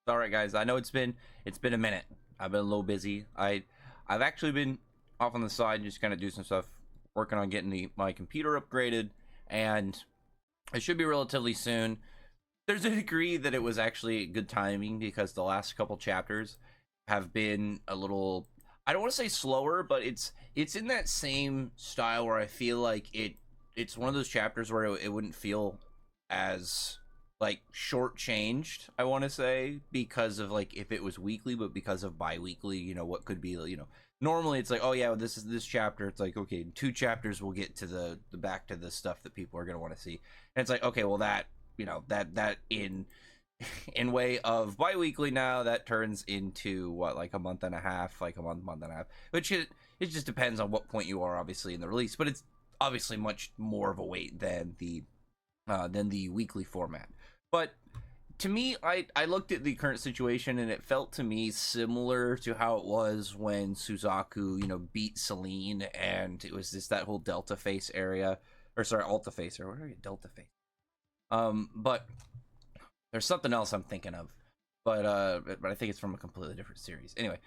All right, guys. I know it's been a minute. I've been a little busy. I've actually been off on the side, just kind of do some stuff, working on getting my computer upgraded, and it should be relatively soon. There's a degree that it was actually good timing because the last couple chapters have been a little. I don't want to say slower, but it's in that same style where I feel like it's one of those chapters where it wouldn't feel as like shortchanged, I want to say, because of like if it was weekly, but because of bi-weekly, what could be, normally it's like, oh yeah, well, this is this chapter, it's like, okay, in 2 chapters we'll get to the back to the stuff that people are going to want to see. And it's like, okay, well, that that in way of bi-weekly, now that turns into what, like a month and a half, like a month and a half, which it just depends on what point you are obviously in the release, but it's obviously much more of a weight than the weekly format. But to me, I looked at the current situation and it felt to me similar to how it was when Suzaku, beat Celine, and it was just that whole Delta Face area, or sorry, Alta Face, or what are you, Delta Face? But there's something else I'm thinking of, but I think it's from a completely different series. Anyway,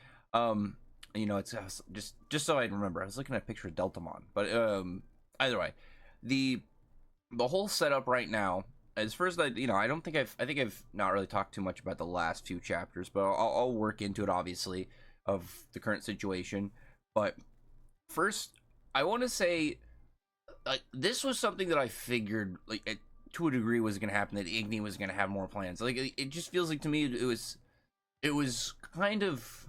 it's just so I remember, I was looking at a picture of Deltamon, but either way, the whole setup right now, as first, I think I've not really talked too much about the last few chapters, but I'll work into it, obviously, of the current situation. But first, I want to say, like, this was something that I figured, like, to a degree, was going to happen, that Ignia was going to have more plans. Like, it just feels like to me it was kind of,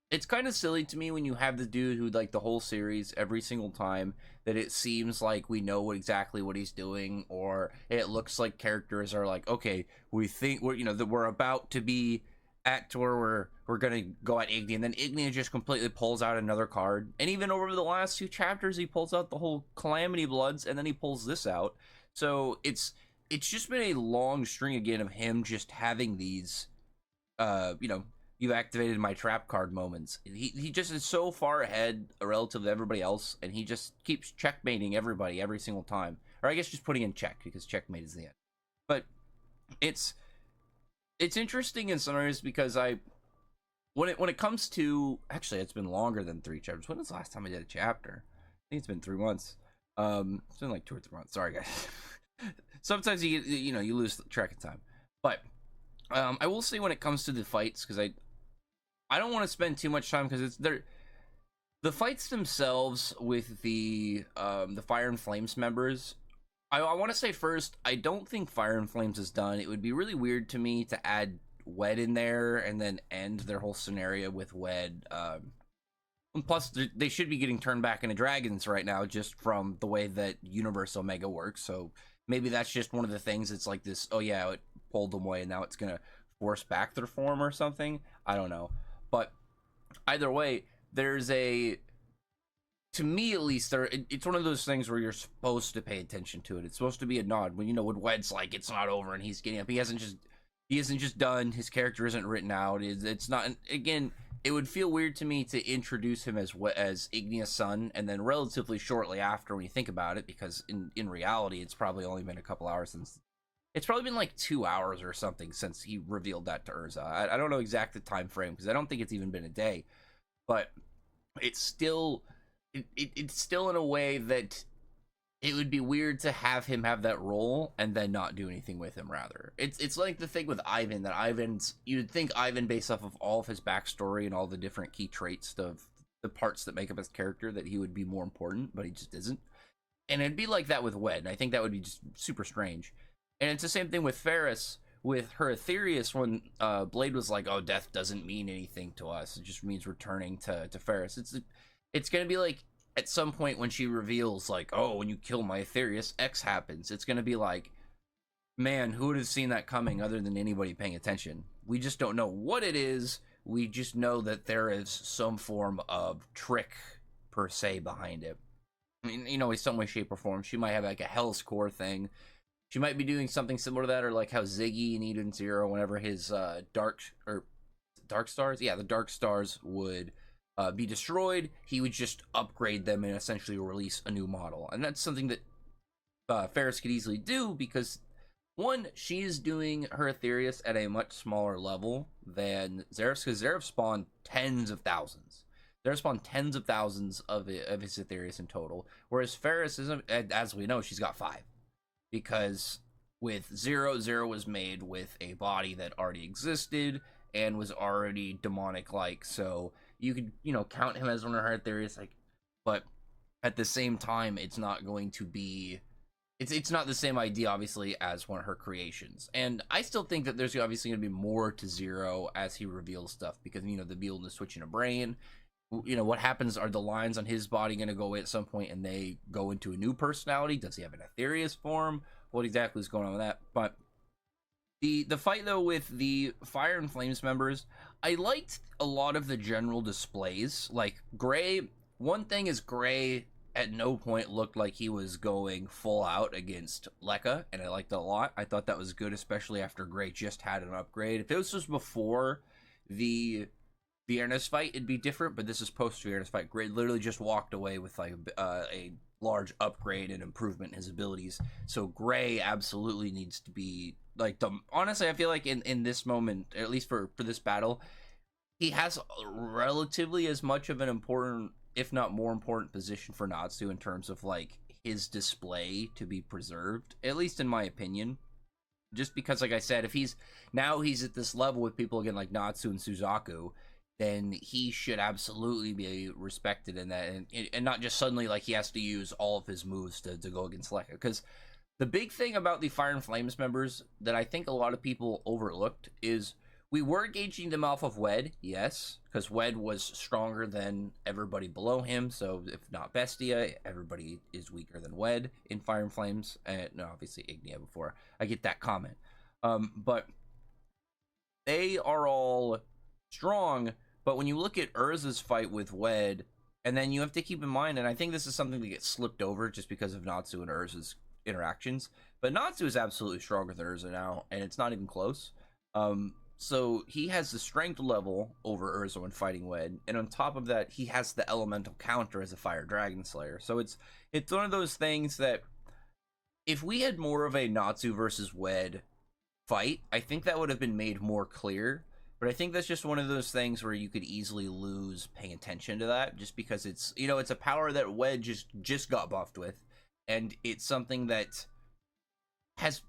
it's kind of silly to me when you have the dude who, like, the whole series, every single time that it seems like we know exactly what he's doing, or it looks like characters are like, okay, we think that we're about to be at to where we're gonna go at Ignia, and then Ignia just completely pulls out another card. And even over the last 2 chapters, he pulls out the whole Calamity Bloods, and then he pulls this out. So it's just been a long string again of him just having these you've activated my trap card moments. He just is so far ahead relative to everybody else, and he just keeps checkmating everybody every single time. Or I guess just putting in check, because checkmate is the end. But it's interesting in some areas, because when it comes to, actually, it's been longer than 3 chapters. When was the last time I did a chapter? I think it's been 3 months. It's been like 2 or 3 months. Sorry, guys. Sometimes you lose track of time. But I will say, when it comes to the fights, because I don't want to spend too much time, because the fights themselves with the Fire and Flames members. I want to say first, I don't think Fire and Flames is done. It would be really weird to me to add Wed in there and then end their whole scenario with Wed. And plus, they should be getting turned back into dragons right now, just from the way that Universe Omega works. So maybe that's just one of the things. It's like this, oh yeah, it pulled them away and now it's gonna force back their form or something. I don't know. But either way, to me at least, it's one of those things where you're supposed to pay attention to it. It's supposed to be a nod when when Wed's like, it's not over, and he's getting up. He isn't just done. His character isn't written out. It's not. Again, it would feel weird to me to introduce him as Ignia's son, and then relatively shortly after, when you think about it, because in reality, it's probably only been a couple hours since. It's probably been like 2 hours or something since he revealed that to Urza. I don't know exact the time frame, because I don't think it's even been a day, but it's still it's still in a way that it would be weird to have him have that role and then not do anything with him. Rather, it's like the thing with Ivan, that you'd think Ivan, based off of all of his backstory and all the different key traits of the parts that make up his character, that he would be more important, but he just isn't. And it'd be like that with Wed, and I think that would be just super strange. And it's the same thing with Ferris, with her Aetherius, when Blade was like, oh, death doesn't mean anything to us, it just means returning to Ferris. It's gonna be like, at some point when she reveals, like, oh, when you kill my Aetherius, X happens, it's gonna be like, man, who would have seen that coming other than anybody paying attention? We just don't know what it is. We just know that there is some form of trick, per se, behind it. I mean, in some way, shape, or form. She might have like a Hell's Core thing. She might be doing something similar to that, or like how Ziggy in Eden Zero, whenever his dark stars, yeah, the dark stars would be destroyed, he would just upgrade them and essentially release a new model. And that's something that Ferris could easily do, because One, she's doing her Aetherius at a much smaller level than Zeref's, because Zeref spawned tens of thousands. Zeref spawned tens of thousands of his Aetherius in total, whereas Ferris isn't, as we know, she's got 5. Because with Zero was made with a body that already existed and was already demonic-like, so you could, count him as one of her Aetherius, like, but at the same time, it's not going to be it's not the same idea, obviously, as one of her creations. And I still think that there's obviously going to be more to Zero as he reveals stuff, because, the being switching a brain, what happens, are the lines on his body going to go away at some point and they go into a new personality? Does he have an Aetherius form? What exactly is going on with that? But the fight, though, with the Fire and Flames members, I liked a lot of the general displays. Like, Gray, one thing is Gray at no point looked like he was going full out against Lekka, and I liked it a lot. I thought that was good, especially after Gray just had an upgrade. If this was before the Viernes fight, it'd be different, but this is post Viernes fight. Gray literally just walked away with like a large upgrade and improvement in his abilities. So Gray absolutely needs to be like honestly, I feel like in this moment, at least for this battle, he has relatively as much of an important, if not more important, position for Natsu in terms of like his display to be preserved, at least in my opinion. Just because, like I said, if he's at this level with people again like Natsu and Suzaku, then he should absolutely be respected in that, and not just suddenly like he has to use all of his moves to go against Lekka. Because the big thing about the Fire and Flames members that I think a lot of people overlooked is we were gauging them off of Wed, yes, because Wed was stronger than everybody below him. So if not Bestia, everybody is weaker than Wed in Fire and Flames. And no, obviously Ignia before I get that comment. But they are all strong. But when you look at Urza's fight with Wed, and then you have to keep in mind, and I think this is something that gets slipped over just because of Natsu and Urza's interactions, but Natsu is absolutely stronger than Urza now, and it's not even close. So he has the strength level over Urza when fighting Wed, and on top of that, he has the elemental counter as a Fire Dragon Slayer. So it's one of those things that if we had more of a Natsu versus Wed fight, I think that would have been made more clear. But I think that's just one of those things where you could easily lose paying attention to that, just because it's it's a power that Wed just got buffed with, and it's something that has.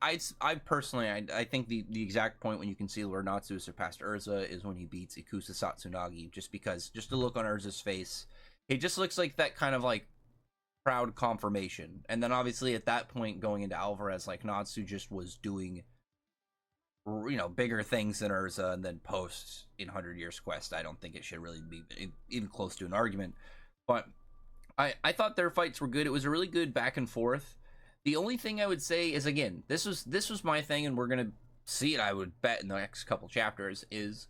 I personally, I think the exact point when you can see where Natsu surpassed Urza is when he beats Ikusa Satsunagi, just to look on Urza's face, it just looks like that kind of like proud confirmation. And then obviously at that point going into Alvarez, like Natsu just was doing bigger things than Urza, and then post in 100 Years Quest, I don't think it should really be even close to an argument. But I thought their fights were good. It was a really good back and forth. The only thing I would say is, again, this was my thing, and we're gonna see it, I would bet, in the next couple chapters, is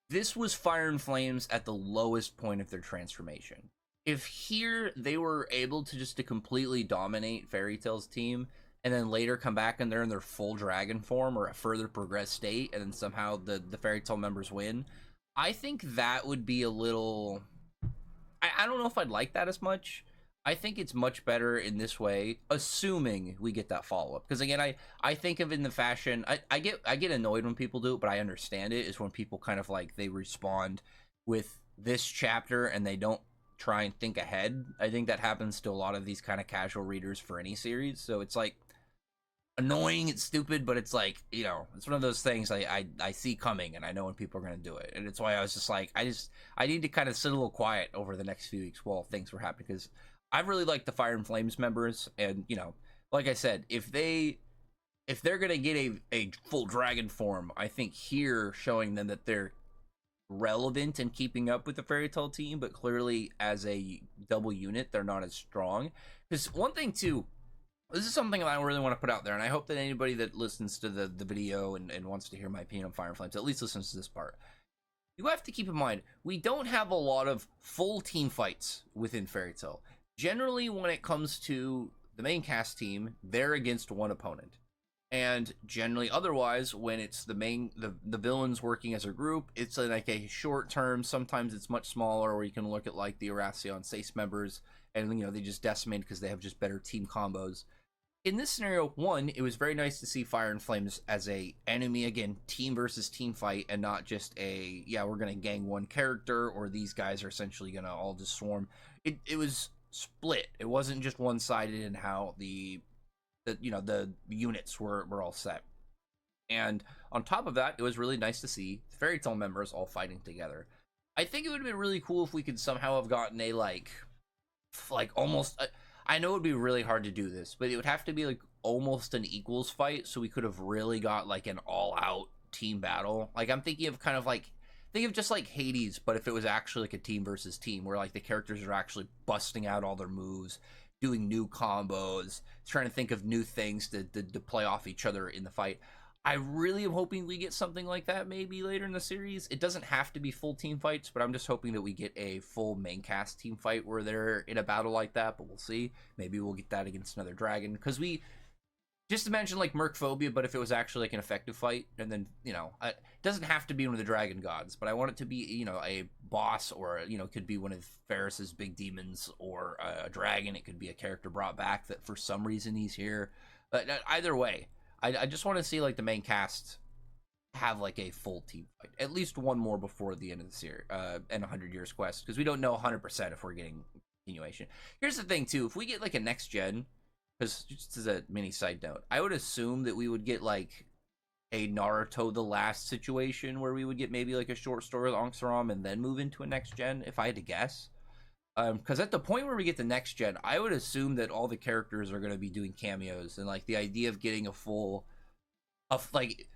this was Fire and Flames at the lowest point of their transformation. If here they were able to completely dominate Fairy Tail's team, and then later come back and they're in their full dragon form or a further progressed state, and then somehow the Fairy Tail members win, I think that would be a little... I don't know if I'd like that as much. I think it's much better in this way, assuming we get that follow-up. Because again, I think of it in the fashion, I get annoyed when people do it, but I understand it, is when people kind of like, they respond with this chapter and they don't try and think ahead. I think that happens to a lot of these kind of casual readers for any series. So it's like annoying, it's stupid, but it's like, it's one of those things I see coming, and I know when people are going to do it. And it's why I was just like, I need to kind of sit a little quiet over the next few weeks while things were happening, because I really like the Fire and Flames members, and like I said, if they're gonna get a full dragon form, I think here showing them that they're relevant and keeping up with the Fairy Tail team, but clearly as a double unit, they're not as strong. Because one thing too, this is something that I really want to put out there, and I hope that anybody that listens to the video and wants to hear my opinion on Fire and Flames at least listens to this part. You have to keep in mind, we don't have a lot of full team fights within Fairy Tail. Generally, when it comes to the main cast team, they're against one opponent. And generally, otherwise, when it's the villains working as a group, it's like a short term. Sometimes it's much smaller, or you can look at like the Erasion Sace members, and they just decimate because they have just better team combos. in this scenario, one, it was very nice to see Fire and Flames as a enemy, again, team versus team fight, and not just a, yeah, we're gonna gang one character, or these guys are essentially gonna all just swarm. It was split. It wasn't just one-sided in how the the units were all set. And on top of that, it was really nice to see Fairy Tail members all fighting together. I think it would have been really cool if we could somehow have gotten a like almost. I know it would be really hard to do this, but it would have to be like almost an equals fight, so we could have really got like an all-out team battle. Like I'm thinking of kind of like think of just like Hades, but if it was actually like a team versus team, where like the characters are actually busting out all their moves, doing new combos, trying to think of new things to play off each other in the fight. I really am hoping we get something like that maybe later in the series. It doesn't have to be full team fights, but I'm just hoping that we get a full main cast team fight where they're in a battle like that, but we'll see. Maybe we'll get that against another dragon, because we just imagine like Mercphobia, but if it was actually like an effective fight, and then, it doesn't have to be one of the dragon gods, but I want it to be, a boss, or, it could be one of Ferris's big demons, or a dragon. It could be a character brought back that for some reason he's here. But either way, I just want to see like the main cast have like a full team fight, at least one more before the end of the series, and 100 Years Quest, because we don't know 100% if we're getting continuation. Here's the thing too: if we get like a next gen, because just as a mini side note, I would assume that we would get like a Naruto the Last situation, where we would get maybe like a short story with Ank'Saram and then move into a next gen, if I had to guess. Because at the point where we get the next gen, I would assume that all the characters are going to be doing cameos, and like the idea of getting a full, like,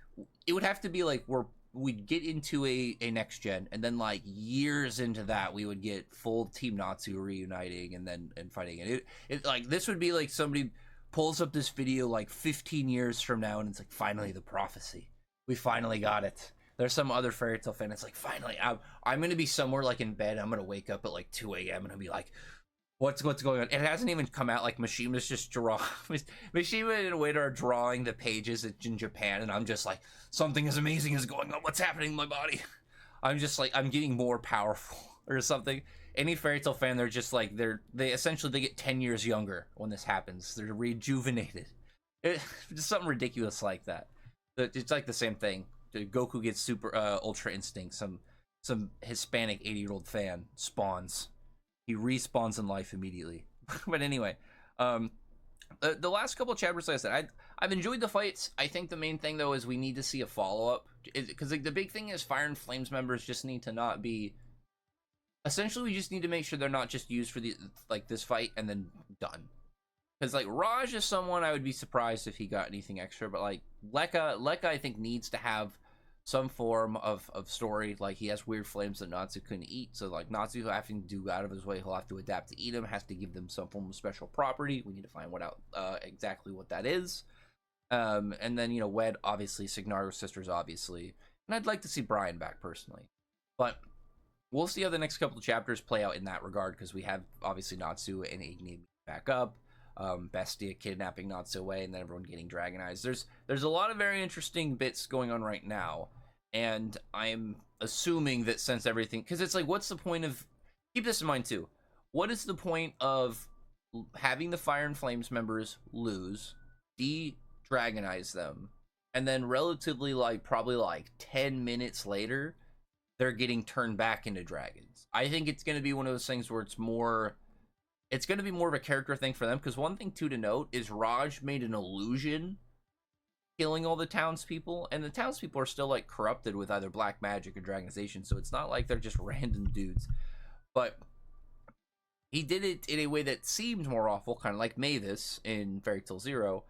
it would have to be like we'd get into a next gen, and then like years into that we would get full Team Natsu reuniting and fighting. And it like, this would be like somebody pulls up this video like 15 years from now, and it's like, finally the prophecy, we finally got it. There's some other Fairy Tail fan. It's like, finally, I'm going to be somewhere like in bed. I'm going to wake up at like 2 a.m. and I'll be like, what's going on? It hasn't even come out. Like Mishima's just Mishima and Wade are drawing the pages in Japan, and I'm just like, something as amazing is going on. What's happening in my body? I'm just like, I'm getting more powerful or something. Any Fairy Tail fan, they're just like, they essentially get 10 years younger when this happens. They're rejuvenated. Just something ridiculous like that. It's like the same thing. Goku gets super ultra instinct. Some Hispanic 80-year-old fan spawns. He respawns in life immediately. But anyway, the last couple of chapters, like I said, I've enjoyed the fights. I think the main thing though is we need to see a follow-up, because like the big thing is Fire and Flames members just need to not be. Essentially, we just need to make sure they're not just used for the this fight and then done. Because like Raj is someone I would be surprised if he got anything extra, but like Lekka I think needs to have some form of story. Like, he has weird flames that Natsu couldn't eat, so like Natsu having to do out of his way, he'll have to adapt to eat them, has to give them some form of special property. We need to find exactly what that is. And then Wed, obviously, Signaro's sisters, obviously, and I'd like to see Brian back personally, but we'll see how the next couple of chapters play out in that regard, because we have obviously Natsu and Ignia back up. Bestia kidnapping Natsu away, and then everyone getting dragonized. There's a lot of very interesting bits going on right now, and I'm assuming that since everything, because it's like, what's the point of, keep this in mind too, what is the point of having the Fire and Flames members lose, de-dragonize them, and then relatively probably 10 minutes later they're getting turned back into dragons? I think it's going to be one of those things where it's going to be more of a character thing for them, because one thing too to note is Raj made an illusion killing all the townspeople, and the townspeople are still like corrupted with either black magic or dragonization, so it's not like they're just random dudes. But he did it in a way that seemed more awful, kind of like Mavis in Fairy Tail Zero,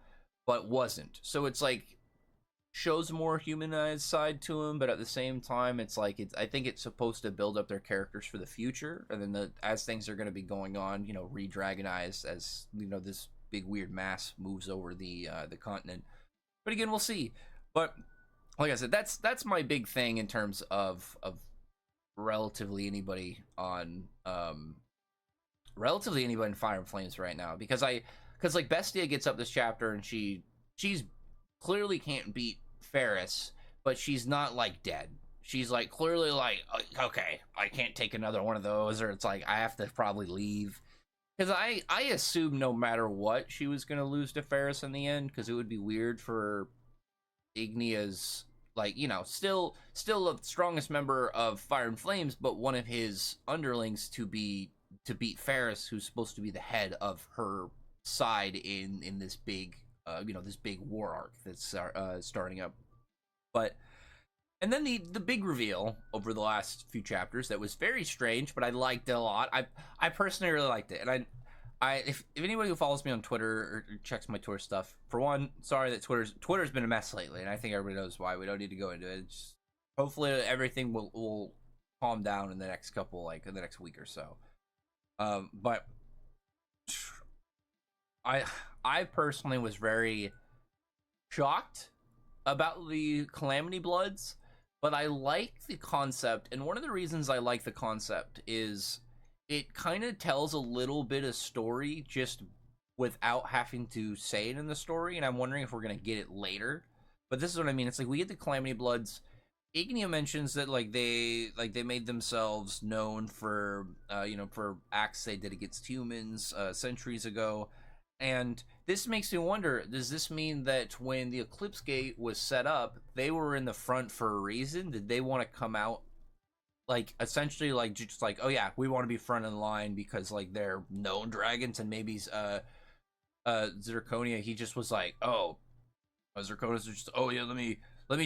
but wasn't. So it's like, shows a more humanized side to him, but at the same time, it's like, I think it's supposed to build up their characters for the future, and then as things are going to be going on, re-dragonized as this big weird mass moves over the continent. But again, we'll see. But like I said, that's my big thing in terms of relatively anybody in Fire and Flames right now, because like Bestia gets up this chapter and she's clearly can't beat Ferris, but she's not like dead. She's like clearly like, okay, I can't take another one of those, or it's like I have to probably leave. because I assumed no matter what she was gonna lose to Ferris in the end, because it would be weird for Ignia's, like, still the strongest member of Fire and Flames, but one of his underlings to beat Ferris, who's supposed to be the head of her side in this big this big war arc that's starting up. But and then the big reveal over the last few chapters that was very strange, but I liked it a lot. I personally really liked it, and if anybody who follows me on Twitter or checks my Twitter stuff, for one, sorry that Twitter's been a mess lately, and I think everybody knows why. We don't need to go into it. Just, hopefully everything will calm down in the next in the next week or so. But I personally was very shocked about the Calamity Bloods, but I like the concept, and one of the reasons I like the concept is it kind of tells a little bit of story just without having to say it in the story, and I'm wondering if we're gonna get it later. But this is what I mean. It's like we get the Calamity Bloods. Ignia mentions that they made themselves known for for acts they did against humans centuries ago, and this makes me wonder, does this mean that when the Eclipse Gate was set up, they were in the front for a reason? Did they want to come out like essentially like just like, oh yeah, we want to be front in line because like they're known dragons, and maybe Zirconia, he just was like, oh, Zirconia's just, oh yeah, let me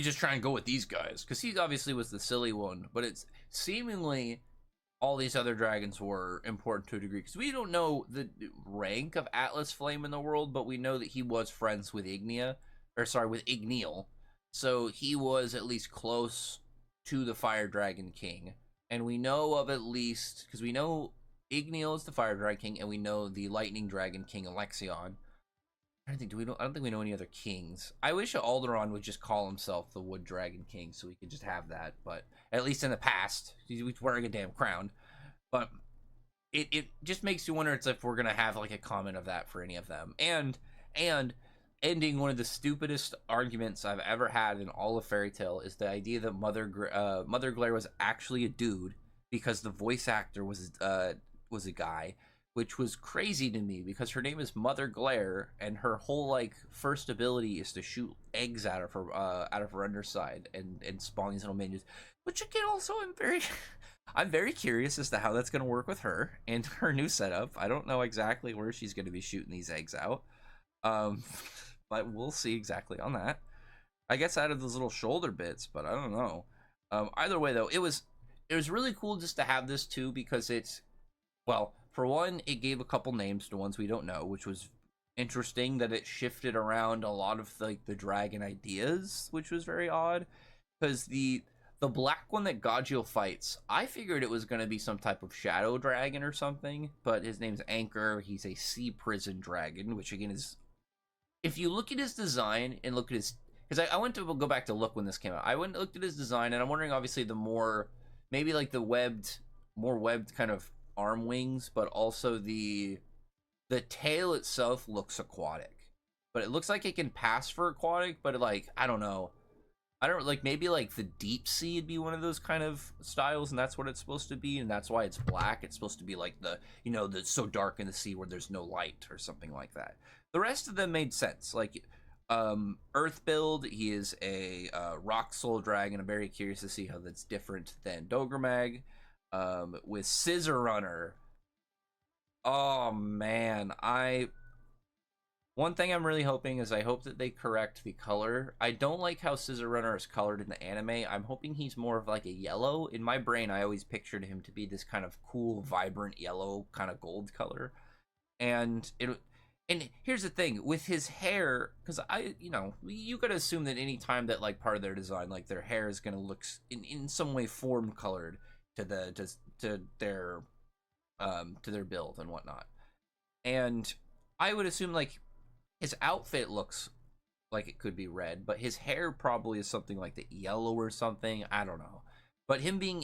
just try and go with these guys, because he obviously was the silly one, but it's seemingly all these other dragons were important to a degree, because we don't know the rank of Atlas Flame in the world, but we know that he was friends with Ignia, with Igniel, so he was at least close to the Fire Dragon King, and we know of at least, because we know Igniel is the Fire Dragon King, and we know the Lightning Dragon King Alexion. I don't think we know any other kings. I wish Alderaan would just call himself the Wood Dragon King so we could just have that, but at least in the past, he's wearing a damn crown. But it just makes you wonder if we're gonna have like a comment of that for any of them. And ending one of the stupidest arguments I've ever had in all of Fairy Tail is the idea that Mother Glare was actually a dude because the voice actor was a guy, which was crazy to me because her name is Mother Glare, and her whole like first ability is to shoot eggs out of her underside and spawn these little minions. Which again, also I'm very curious as to how that's gonna work with her and her new setup. I don't know exactly where she's gonna be shooting these eggs out, but we'll see exactly on that. I guess out of those little shoulder bits, but I don't know. Either way, though, it was really cool just to have this too, because it's, well, for one, it gave a couple names to ones we don't know, which was interesting that it shifted around a lot of like the dragon ideas, which was very odd. Because the black one that Gajiel fights, I figured it was going to be some type of shadow dragon or something, but his name's Anchor. He's a sea prison dragon, which again is, if you look at his design and look at his, because I went to go back to look when this came out. I went and looked at his design, and I'm wondering, obviously, the more, maybe like the more webbed kind of arm wings, but also the tail itself looks aquatic, but it looks like it can pass for aquatic, but like, I don't know, maybe like the deep sea would be one of those kind of styles, and that's what it's supposed to be, and that's why it's black. It's supposed to be like the so dark in the sea where there's no light or something like that. The rest of them made sense. Like Earth build, he is a rock soul dragon. I'm very curious to see how that's different than Dogremag. With Scissor Runner, oh man, one thing I'm really hoping is I hope that they correct the color. I don't like how Scissor Runner is colored in the anime. I'm hoping he's more of like a yellow. In my brain, I always pictured him to be this kind of cool, vibrant yellow, kind of gold color. And here's the thing with his hair, because you gotta assume that any time that like part of their design, like their hair is gonna look in some way form colored to their build and whatnot. And I would assume like his outfit looks like it could be red, but his hair probably is something like the yellow or something. I don't know. But him being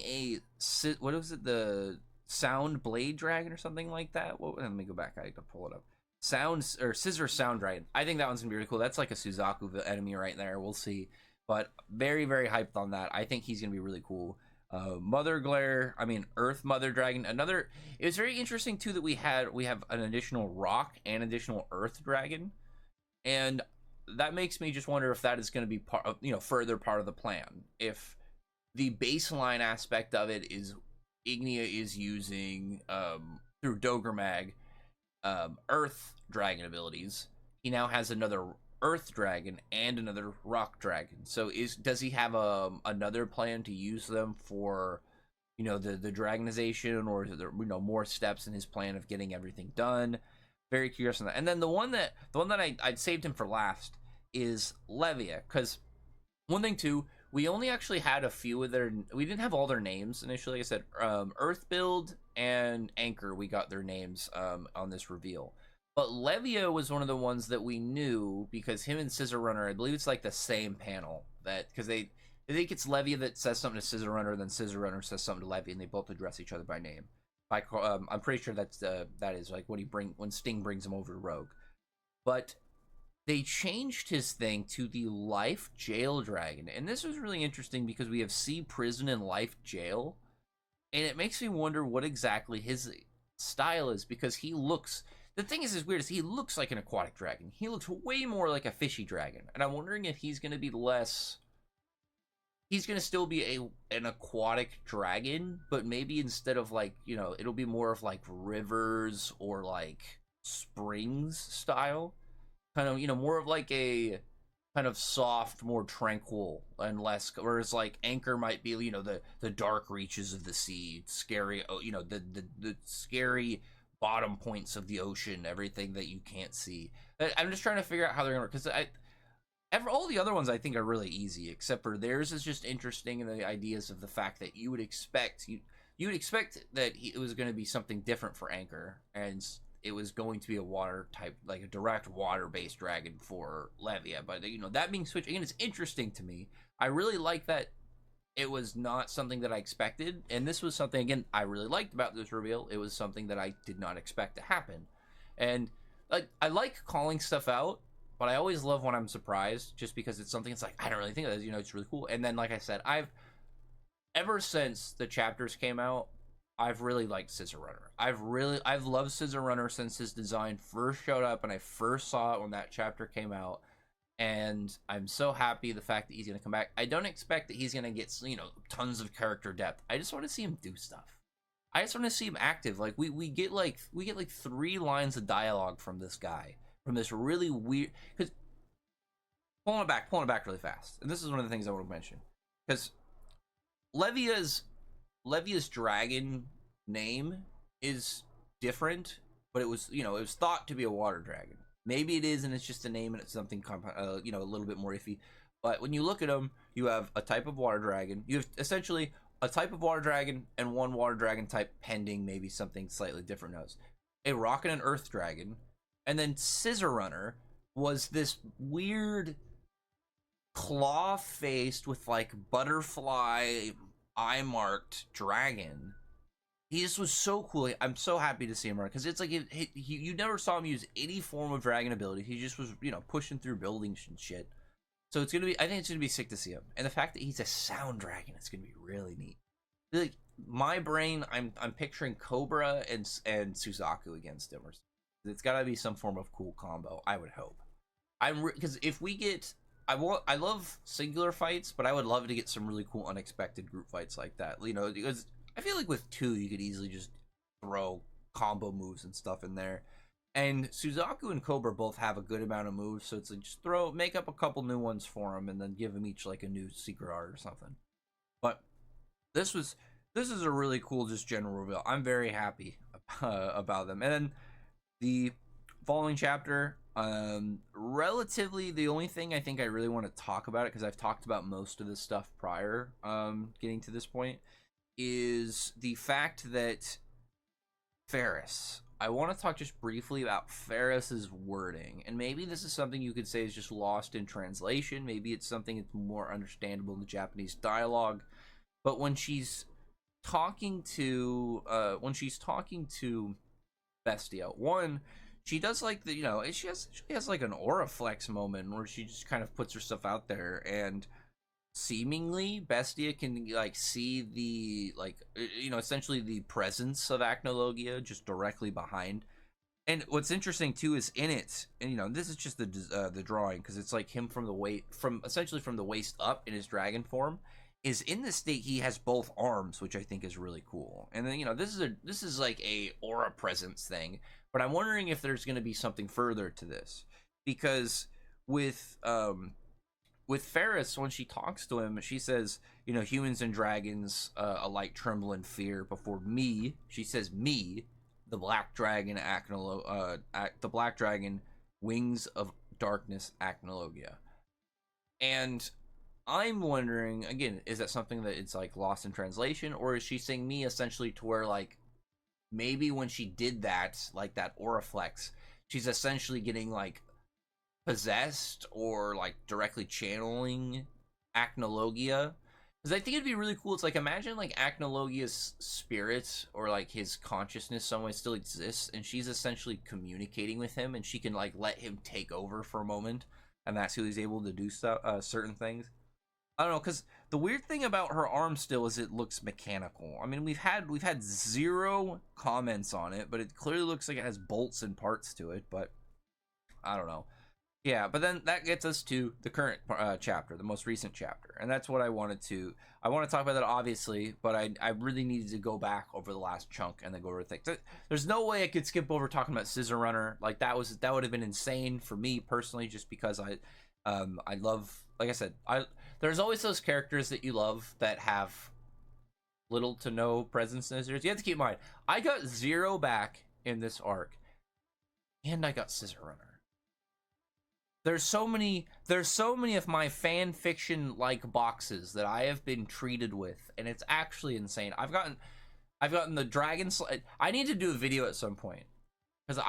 what was it, the Sound Blade Dragon or something like that? Let me go back. I have to pull it up. Scissor Sound Dragon. I think that one's gonna be really cool. That's like a Suzaku enemy right there. We'll see. But very, very hyped on that. I think he's gonna be really cool. Mother Glare, I mean Earth Mother Dragon. Another, it was very interesting too that we have an additional rock and additional Earth Dragon, and that makes me just wonder if that is going to be part of, further part of the plan. If the baseline aspect of it is Ignia is using through Dogremag Earth Dragon abilities, he now has another Earth Dragon and another Rock Dragon. So does he have another plan to use them for the dragonization, or is there more steps in his plan of getting everything done? Very curious on that. And then the one that I'd saved him for last is Levia, because one thing too, we only actually had a few of we didn't have all their names initially. Like I said, Earthbuild and Anchor, we got their names on this reveal. But Levia was one of the ones that we knew because him and Scissor Runner, I believe it's like the same panel, because I think it's Levia that says something to Scissor Runner, then Scissor Runner says something to Levia, and they both address each other by name. I'm pretty sure that is like when Sting brings him over to Rogue. But they changed his thing to the Life Jail Dragon, and this was really interesting because we have Sea Prison and Life Jail, and it makes me wonder what exactly his style is, because the thing is weird is he looks like an aquatic dragon. He looks way more like a fishy dragon, and I'm wondering if he's going to be less. He's going to still be an aquatic dragon, but maybe instead of it'll be more of like rivers or like springs style, kind of more of like a kind of soft, more tranquil, and less, whereas like Anchor might be the dark reaches of the sea, scary, the scary bottom points of the ocean, everything that you can't see. I'm just trying to figure out how they're gonna work, because all the other ones I think are really easy, except for theirs is just interesting, in the ideas of the fact that you would expect that it was going to be something different for Anchor, and it was going to be a water type, like a direct water based dragon for Levia. But that being switched again, it's interesting to me. I really like that it was not something that I expected, and this was something again I really liked about this reveal. It was something that I did not expect to happen, and I like calling stuff out. But I always love when I'm surprised, just because it's something it's like, I don't really think of that, it's really cool. And then, like I said, ever since the chapters came out, I've really liked Scissor Runner. I've loved Scissor Runner since his design first showed up, and I first saw it when that chapter came out. And I'm so happy the fact that he's going to come back. I don't expect that he's going to get, tons of character depth. I just want to see him do stuff. I just want to see him active. Like we get 3 lines of dialogue from this guy. From this really weird, because pulling it back really fast, and this is one of the things I want to mention, because Levia's dragon name is different, but it was thought to be a water dragon. Maybe it is, and it's just a name, and it's something a little bit more iffy. But when you look at them, you have a type of water dragon. You have essentially a type of water dragon and one water dragon type pending, maybe something slightly different knows. A rock and an earth dragon. And then Scissor Runner was this weird claw-faced with like butterfly eye-marked dragon. He just was so cool. I'm so happy to see him run, because it's like you never saw him use any form of dragon ability. He just was pushing through buildings and shit. So I think it's gonna be sick to see him, and the fact that he's a sound dragon, it's gonna be really neat. Like my brain, I'm picturing Cobra and Suzaku against him, or something. It's got to be some form of cool combo, I would hope. Because if we get, I love singular fights, but I would love to get some really cool unexpected group fights like that. Because I feel like with 2, you could easily just throw combo moves and stuff in there. And Suzaku and Cobra both have a good amount of moves, so it's like just make up a couple new ones for them, and then give them each like a new secret art or something. But this is a really cool just general reveal. I'm very happy about them. And then the following chapter, relatively the only thing I think I really want to talk about it, because I've talked about most of this stuff prior getting to this point, is the fact that Ferris. I want to talk just briefly about Ferris's wording, and maybe this is something you could say is just lost in translation. Maybe it's something that's more understandable in the Japanese dialogue. But when she's talking to Bestia, one, she does like she has like an aura flex moment where she just kind of puts her stuff out there, and seemingly Bestia can like see the like essentially the presence of Acnologia just directly behind. And what's interesting too is in it, and this is just the drawing because it's like him from the essentially from the waist up in his dragon form. Is in this state he has both arms, which I think is really cool. And then this is like a aura presence thing, but I'm wondering if there's going to be something further to this because with Ferris, when she talks to him, she says, humans and dragons alike tremble in fear before me. She says, me, the black dragon, the black dragon, wings of darkness, Acnologia. And I'm wondering, again, is that something that it's like lost in translation, or is she saying me essentially to where like maybe when she did that, like that aura flex, she's essentially getting like possessed or like directly channeling Acnologia? Because I think it'd be really cool. It's like imagine like Acnologia's spirit or like his consciousness some way still exists, and she's essentially communicating with him, and she can like let him take over for a moment, and that's who he's able to do certain things. I don't know, because the weird thing about her arm still is it looks mechanical. I mean, we've had zero comments on it, but it clearly looks like it has bolts and parts to it. But I don't know. Yeah, but then that gets us to the current chapter, the most recent chapter, and that's what I want to talk about that obviously, but I really needed to go back over the last chunk and then go over things. There's no way I could skip over talking about Scissor Runner. Like that would have been insane for me personally, just because I love, like I said, there's always those characters that you love that have little to no presence in the series. You have to keep in mind, I got Zero back in this arc, and I got Scissor Runner. There's so many of my fan fiction like boxes that I have been treated with, and it's actually insane. I've gotten the Dragon I need to do a video at some point because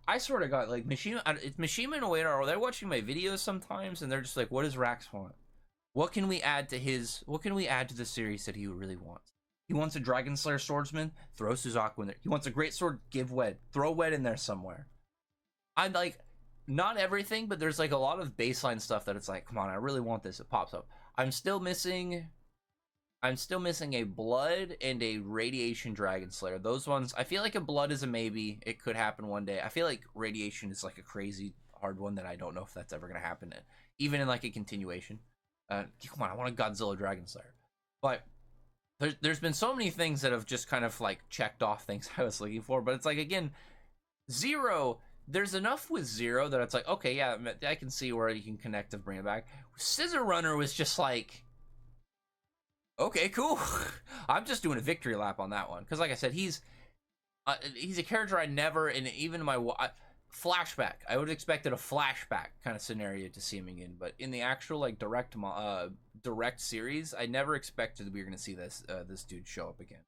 I sort of got like Mishima. It's Mishima and Ueda. They're watching my videos sometimes, and they're just like, "What does Rax want? What can we add to the series that he really wants? He wants a Dragon Slayer swordsman. Throw Suzaku in there. He wants a great sword. Give Wed. Throw Wed in there somewhere." I'm like, not everything, but there's like a lot of baseline stuff that it's like, come on, I really want this. It pops up. I'm still missing a Blood and a Radiation Dragon Slayer. Those ones, I feel like a Blood is a maybe. It could happen one day. I feel like Radiation is like a crazy hard one that I don't know if that's ever going to happen, even in like a continuation. Come on, I want a Godzilla Dragon Slayer. But there's been so many things that have just kind of like checked off things I was looking for. But it's like, again, Zero, there's enough with Zero that it's like, okay, yeah, I can see where you can connect and bring it back. Scissor Runner was just like, okay, cool. I'm just doing a victory lap on that one because, like I said, he's a character I never, and even in my flashback, I would have expected a flashback kind of scenario to see him again. But in the actual like direct series, I never expected we were going to see this dude show up again,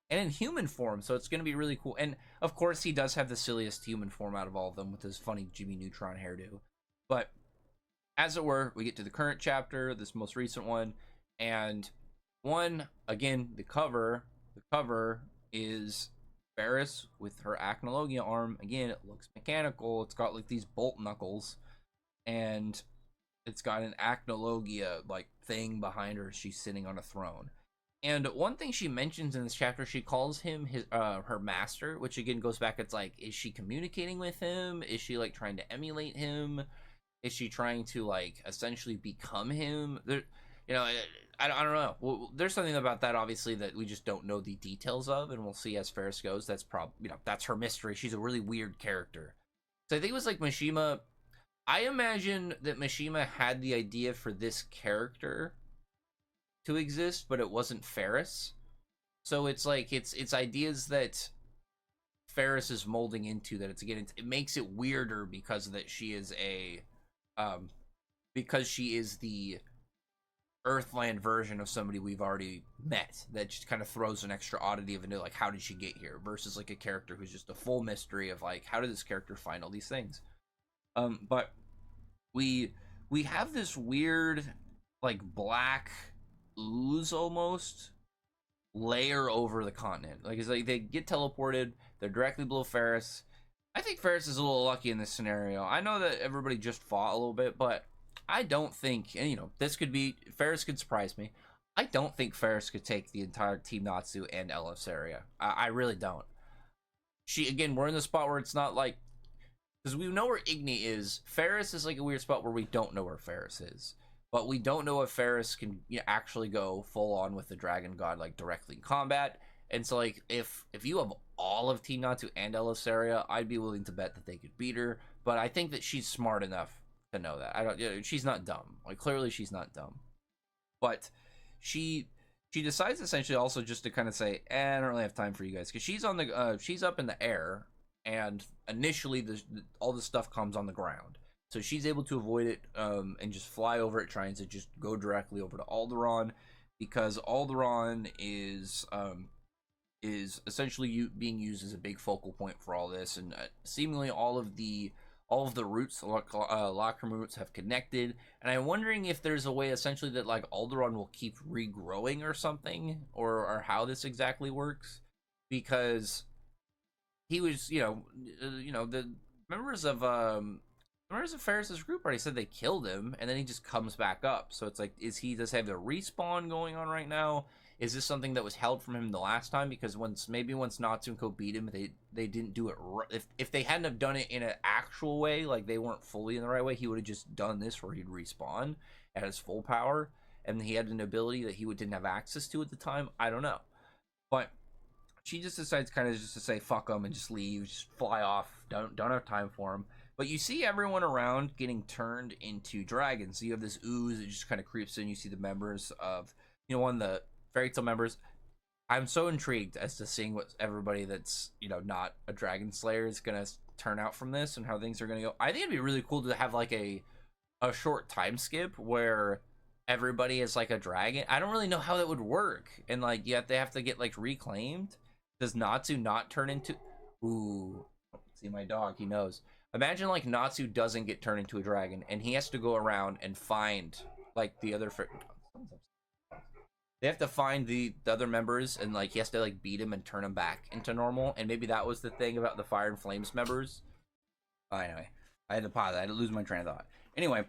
and in human form. So it's going to be really cool. And of course, he does have the silliest human form out of all of them with his funny Jimmy Neutron hairdo. But as it were, we get to the current chapter, this most recent one, and again, the cover is Ferris with her Acnologia arm. Again, it looks mechanical. It's got like these bolt knuckles, and it's got an Acnologia like thing behind her. She's sitting on a throne. And one thing she mentions in this chapter, she calls him her master, which again goes back. It's like, is she communicating with him? Is she like trying to emulate him? Is she trying to like essentially become him? I don't know. Well, there's something about that obviously that we just don't know the details of, and we'll see as Ferris goes. That's that's her mystery. She's a really weird character. So I think it was like Mishima. I imagine that Mishima had the idea for this character to exist, but it wasn't Ferris. So it's like it's ideas that Ferris is molding into, that it makes it weirder because that she is because she is the Earthland version of somebody we've already met, that just kind of throws an extra oddity of into like, how did she get here, versus like a character who's just a full mystery of like, how did this character find all these things. But we have this weird like black ooze almost layer over the continent. Like it's like they get teleported, they're directly below Ferris. I think Ferris is a little lucky in this scenario. I know that everybody just fought a little bit, but I don't think, and this could be, Ferris could surprise me. I don't think Ferris could take the entire Team Natsu and Elysaria. I really don't. Again, we're in the spot where it's not like, because we know where Ignia is. Ferris is like a weird spot where we don't know where Ferris is. But we don't know if Ferris can actually go full on with the Dragon God, like directly in combat. And so, like, if you have all of Team Natsu and Elysaria, I'd be willing to bet that they could beat her. But I think that she's smart enough to know that. I don't. She's not dumb. Like, clearly, she's not dumb. But she decides essentially also just to kind of say, I don't really have time for you guys, because she's up in the air, and initially all the stuff comes on the ground. So she's able to avoid it and just fly over it, trying to just go directly over to Alderaan, because Alderaan is essentially being used as a big focal point for all this, and seemingly all of the routes, locker routes, have connected. And I'm wondering if there's a way essentially that like Alderaan will keep regrowing or something, or how this exactly works, because he was, the members of Ferris's group already said they killed him, and then he just comes back up. So it's like, does he have the respawn going on right now? Is this something that was held from him the last time? Because once Natsu and Co beat him, they didn't do it right. If they hadn't have done it in an actual way, like they weren't fully in the right way, he would have just done this where he'd respawn at his full power, and he had an ability that he didn't have access to at the time. I don't know, but she just decides kind of just to say fuck him and just leave, just fly off. Don't have time for him. But you see everyone around getting turned into dragons. So you have this ooze that just kind of creeps in. You see the members of, one of the Fairy Tail members. I'm so intrigued as to seeing what everybody that's, not a dragon slayer is going to turn out from this, and how things are going to go. I think it'd be really cool to have like a short time skip where everybody is like a dragon. I don't really know how that would work. And like, they have to get like reclaimed. Does Natsu not turn into... Ooh. See my dog, he knows. Imagine like Natsu doesn't get turned into a dragon, and he has to go around and find like the other. They have to find the other members, and like he has to like beat him and turn him back into normal. And maybe that was the thing about the Fire and Flames members. Anyway, I had to pause. I had to lose my train of thought. Anyway,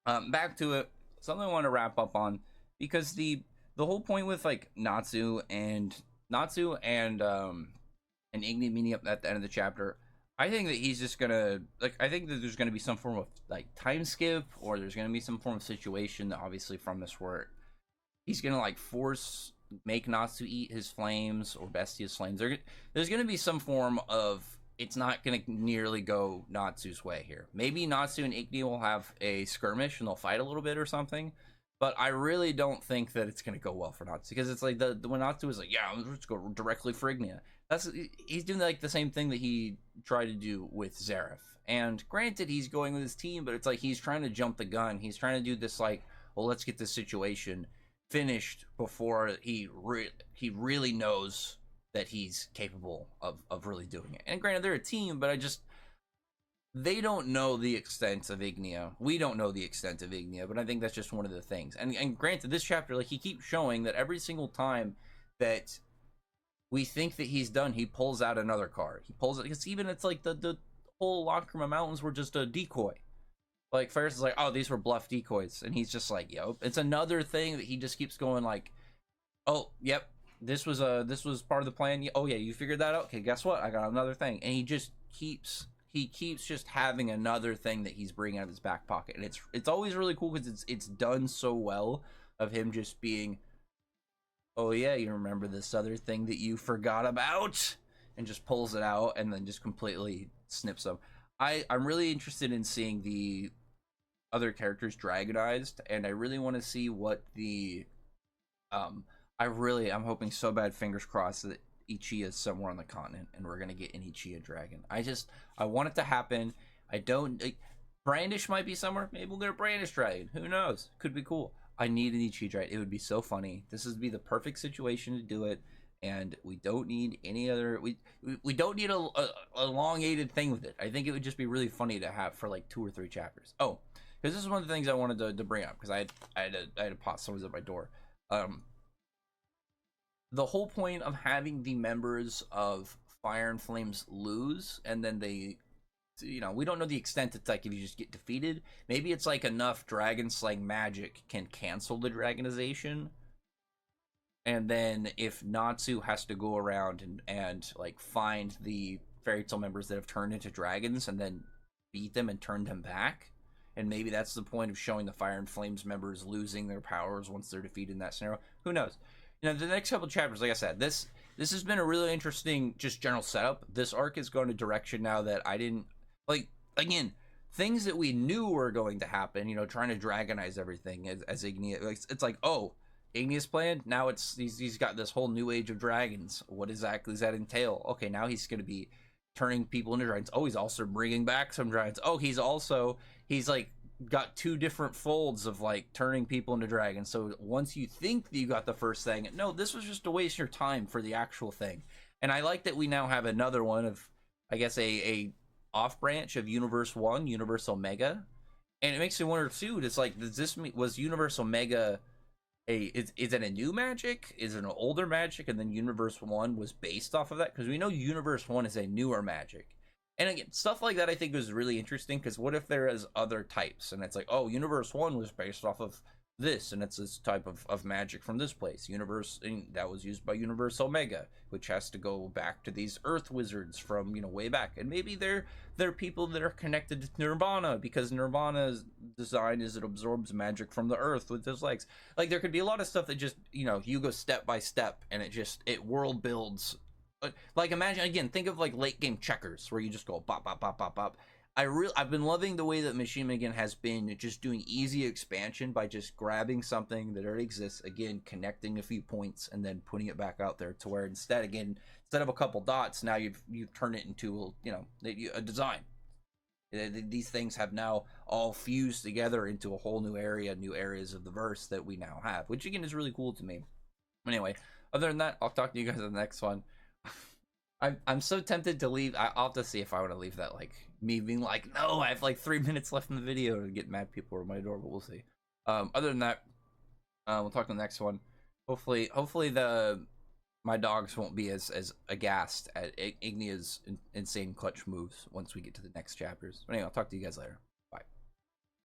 back to it. Something I want to wrap up on, because the whole point with like Natsu and Igni meeting up at the end of the chapter. I think that he's just gonna, like, I think that there's gonna be some form of like time skip, or there's gonna be some form of situation that obviously from this where he's gonna like make Natsu eat his flames, or Bestia's flames. There's gonna be some form of, it's not gonna nearly go Natsu's way here. Maybe Natsu and Igni will have a skirmish and they'll fight a little bit or something, but I really don't think that it's gonna go well for Natsu, because it's like when Natsu is like, yeah, let's go directly for Ignia. He's doing like the same thing that he tried to do with Zareth. And granted, he's going with his team, but it's like he's trying to jump the gun. He's trying to do this like, well, let's get this situation finished before he really knows that he's capable of really doing it. And granted, they're a team, but they don't know the extent of Ignia. We don't know the extent of Ignia, but I think that's just one of the things. And granted, this chapter, like, he keeps showing that every single time that we think that he's done, he pulls out another card. He pulls it, because even it's like the whole Lacrima Mountains were just a decoy. Like, Ferris is like, oh, these were bluff decoys. And he's just like, yo, it's another thing that he just keeps going like, oh, yep, this was part of the plan. Oh yeah, you figured that out? Okay, guess what? I got another thing. And he just keeps just having another thing that he's bringing out of his back pocket. And it's always really cool, because it's done so well, of him just being, oh yeah, you remember this other thing that you forgot about, and just pulls it out and then just completely snips them. I'm really interested in seeing the other characters dragonized, and I really want to see what the I'm hoping so bad, fingers crossed, that Ichiya is somewhere on the continent and we're gonna get an Ichiya dragon. I want it to happen. I don't like, Brandish might be somewhere. Maybe we'll get a Brandish dragon. Who knows? Could be cool. I need an Ichiya dragon. It would be so funny. This would be the perfect situation to do it, and we don't need any other. We don't need a elongated thing with it. I think it would just be really funny to have for like 2 or 3 chapters. Oh, because this is one of the things I wanted to bring up, because I had to pause. Someone's at my door. The whole point of having the members of Fire and Flames lose, and then they you know, we don't know the extent. It's like if you just get defeated, maybe it's like enough dragon slaying magic can cancel the dragonization, and then if Natsu has to go around and like find the fairy tale members that have turned into dragons and then beat them and turn them back, and maybe that's the point of showing the Fire and Flames members losing their powers once they're defeated in that scenario. Who knows? You know, the next couple chapters, like I said, this has been a really interesting just general setup. This arc is going a direction now that I didn't like. Again, things that we knew were going to happen. You know, trying to dragonize everything as Ignia. It's like, oh, Ignia's plan. Now he's got this whole new age of dragons. What exactly does that entail? Okay, now he's going to be turning people into dragons. Oh, he's also bringing back some dragons. Oh, he's like got two different folds of like turning people into dragons. So once you think that you got the first thing, no, this was just to waste your time for the actual thing. And I like that we now have another one of, I guess, a off branch of Universe 1, Universe Omega. And it makes me wonder too, it's like, was Universe Omega is it a new magic? Is it an older magic? And then Universe 1 was based off of that? Because we know Universe 1 is a newer magic. And again, stuff like that I think is really interesting, because what if there is other types? And it's like, oh, Universe 1 was based off of this, and it's this type of magic from this place. Universe, and that was used by Universe Omega, which has to go back to these Earth wizards from, you know, way back. And maybe they're people that are connected to Nirvana, because Nirvana's design is it absorbs magic from the Earth with his legs. Like, there could be a lot of stuff that just, you know, you go step by step, and it world builds. Like, imagine, again, think of like late game checkers where you just go bop bop bop bop bop. I've been loving the way that Machine Megan has been just doing easy expansion by just grabbing something that already exists, again, connecting a few points and then putting it back out there, to where instead of a couple dots, now you've turned it into, you know, a design. These things have now all fused together into a whole new areas of the verse that we now have, which again is really cool to me. Anyway, other than that, I'll talk to you guys in the next one. I'm so tempted to leave. I'll have to see if I want to leave that, like, me being like, no, I have like 3 minutes left in the video to get mad people at my door, but we'll see. Other than that, we'll talk in the next one. Hopefully my dogs won't be as aghast at Ignia's insane clutch moves once we get to the next chapters. But anyway, I'll talk to you guys later.